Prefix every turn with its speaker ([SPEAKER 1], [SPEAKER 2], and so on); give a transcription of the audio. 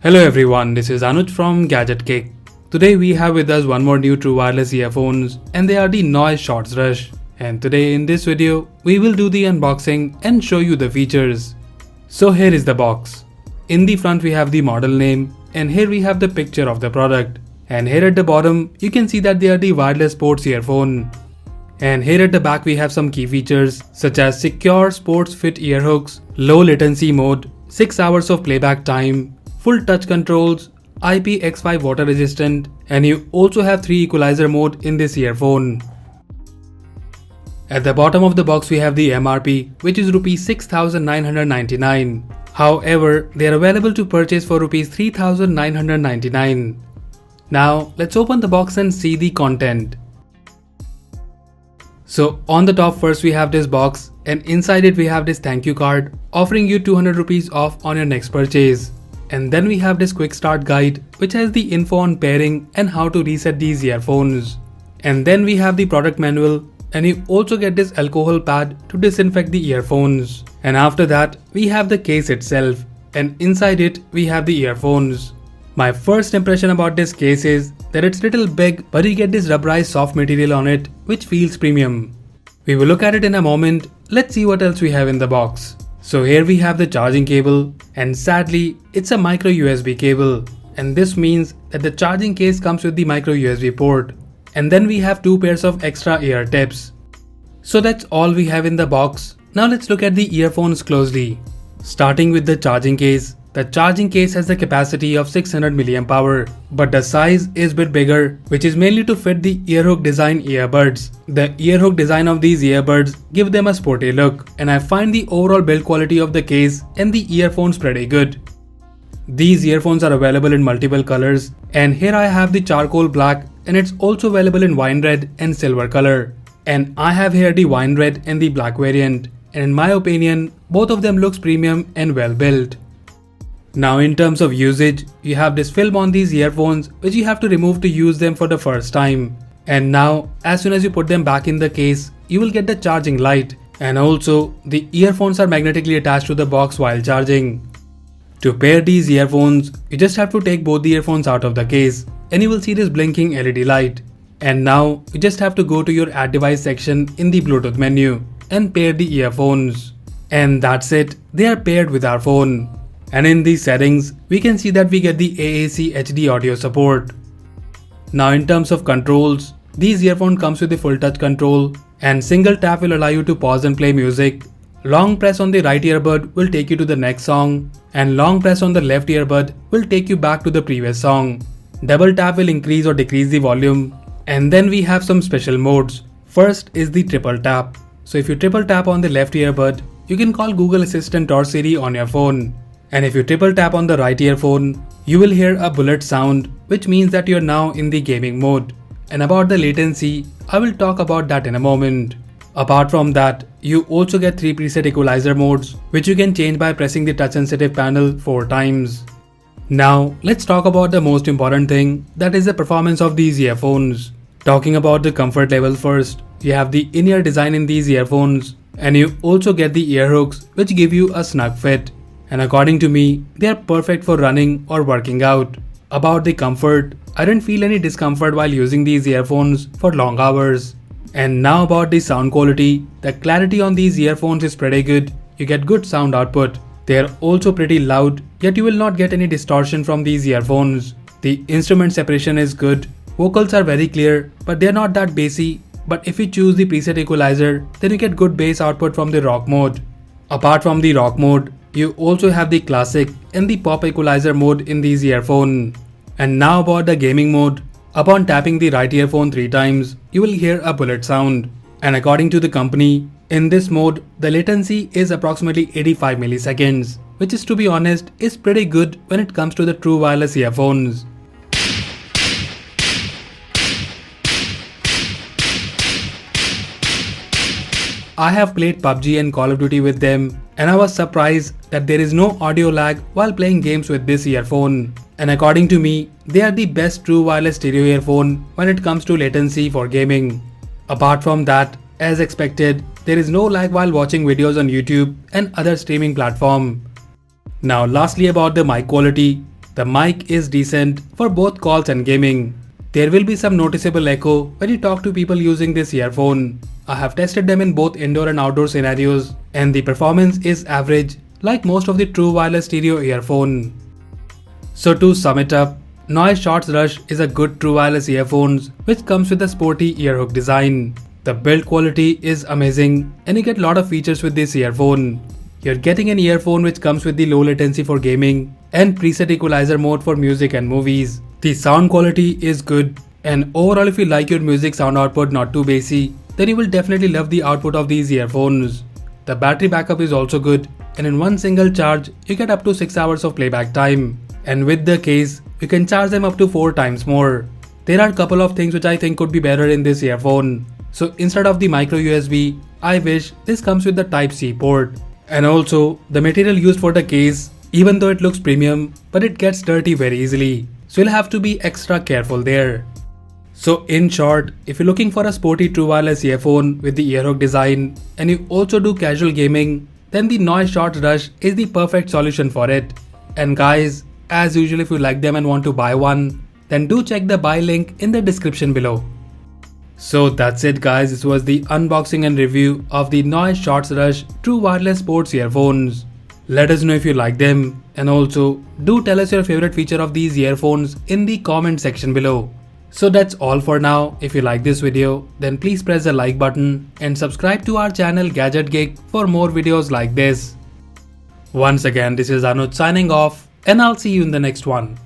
[SPEAKER 1] Hello everyone, this is Anuj from Gadget Kick. Today we have with us one more new true wireless earphones and they are the Noise Shorts Rush. And today in this video, we will do the unboxing and show you the features. So here is the box. In the front we have the model name and here we have the picture of the product. And here at the bottom, you can see that they are the wireless sports earphone. And here at the back we have some key features such as secure sports fit ear hooks, low latency mode, 6 hours of playback time, full touch controls, IPX5 water resistant, and you also have 3 equalizer mode in this earphone. At the bottom of the box we have the MRP, which is Rs 6,999. However, they are available to purchase for Rs 3,999. Now let's open the box and see the content. So on the top first we have this box and inside it we have this thank you card offering you 200 rupees off on your next purchase. And then we have this quick start guide which has the info on pairing and how to reset these earphones. And then we have the product manual and you also get this alcohol pad to disinfect the earphones. And after that we have the case itself and inside it we have the earphones. My first impression about this case is that it's little big but you get this rubberized soft material on it which feels premium. We will look at it in a moment. Let's see what else we have in the box. So here we have the charging cable and sadly it's a micro USB cable and this means that the charging case comes with the micro USB port. And then we have 2 pairs of extra ear tips. So that's all we have in the box. Now let's look at the earphones closely. Starting with the charging case. The charging case has the capacity of 600 mAh, but the size is a bit bigger, which is mainly to fit the earhook design earbuds. The earhook design of these earbuds give them a sporty look, and I find the overall build quality of the case and the earphones pretty good. These earphones are available in multiple colors, and here I have the charcoal black and it's also available in wine red and silver color. And I have here the wine red and the black variant, and in my opinion, both of them looks premium and well built. Now in terms of usage, you have this film on these earphones which you have to remove to use them for the first time. And now as soon as you put them back in the case, you will get the charging light. And also the earphones are magnetically attached to the box while charging. To pair these earphones, you just have to take both the earphones out of the case and you will see this blinking LED light. And now you just have to go to your add device section in the Bluetooth menu and pair the earphones. And that's it, they are paired with our phone. And in these settings, we can see that we get the AAC HD audio support. Now in terms of controls, these earphones comes with the full touch control and single tap will allow you to pause and play music. Long press on the right earbud will take you to the next song and long press on the left earbud will take you back to the previous song. Double tap will increase or decrease the volume. And then we have some special modes. First is the triple tap. So if you triple tap on the left earbud, you can call Google Assistant or Siri on your phone. And if you triple tap on the right earphone, you will hear a bullet sound, which means that you're now in the gaming mode. And about the latency, I will talk about that in a moment. Apart from that, you also get 3 preset equalizer modes, which you can change by pressing the touch sensitive panel 4 times. Now, let's talk about the most important thing, that is the performance of these earphones. Talking about the comfort level first, you have the in-ear design in these earphones, and you also get the ear hooks, which give you a snug fit. And according to me, they are perfect for running or working out. About the comfort, I didn't feel any discomfort while using these earphones for long hours. And now about the sound quality, the clarity on these earphones is pretty good. You get good sound output. They are also pretty loud, yet you will not get any distortion from these earphones. The instrument separation is good. Vocals are very clear, but they are not that bassy. But if you choose the preset equalizer, then you get good bass output from the rock mode. Apart from the rock mode, you also have the classic and the pop equalizer mode in these earphones. And now about the gaming mode. Upon tapping the right earphone 3 times, you will hear a bullet sound. And according to the company, in this mode, the latency is approximately 85 milliseconds, which is, to be honest, is pretty good when it comes to the true wireless earphones. I have played PUBG and Call of Duty with them and I was surprised that there is no audio lag while playing games with this earphone. And according to me, they are the best true wireless stereo earphone when it comes to latency for gaming. Apart from that, as expected, there is no lag while watching videos on YouTube and other streaming platforms. Now lastly about the mic quality. The mic is decent for both calls and gaming. There will be some noticeable echo when you talk to people using this earphone. I have tested them in both indoor and outdoor scenarios, and the performance is average like most of the true wireless stereo earphone. So to sum it up, Noise Shorts Rush is a good true wireless earphones which comes with a sporty earhook design. The build quality is amazing and you get a lot of features with this earphone. You're getting an earphone which comes with the low latency for gaming and preset equalizer mode for music and movies. The sound quality is good, and overall if you like your music sound output not too bassy, then you will definitely love the output of these earphones. The battery backup is also good, and in one single charge you get up to 6 hours of playback time. And with the case, you can charge them up to 4 times more. There are a couple of things which I think could be better in this earphone. So instead of the micro USB, I wish this comes with the Type-C port. And also, the material used for the case, even though it looks premium, but it gets dirty very easily. So you'll have to be extra careful there. So in short, if you're looking for a sporty true wireless earphone with the earhook design, and you also do casual gaming, then the Noise Shorts Rush is the perfect solution for it. And guys, as usual, if you like them and want to buy one, then do check the buy link in the description below. So that's it guys, this was the unboxing and review of the Noise Shorts Rush True Wireless Sports Earphones. Let us know if you like them, and also do tell us your favorite feature of these earphones in the comment section below. So that's all for now. If you like this video, then please press the like button and subscribe to our channel Gadget Geek for more videos like this. Once again, this is Anuj signing off, and I'll see you in the next one.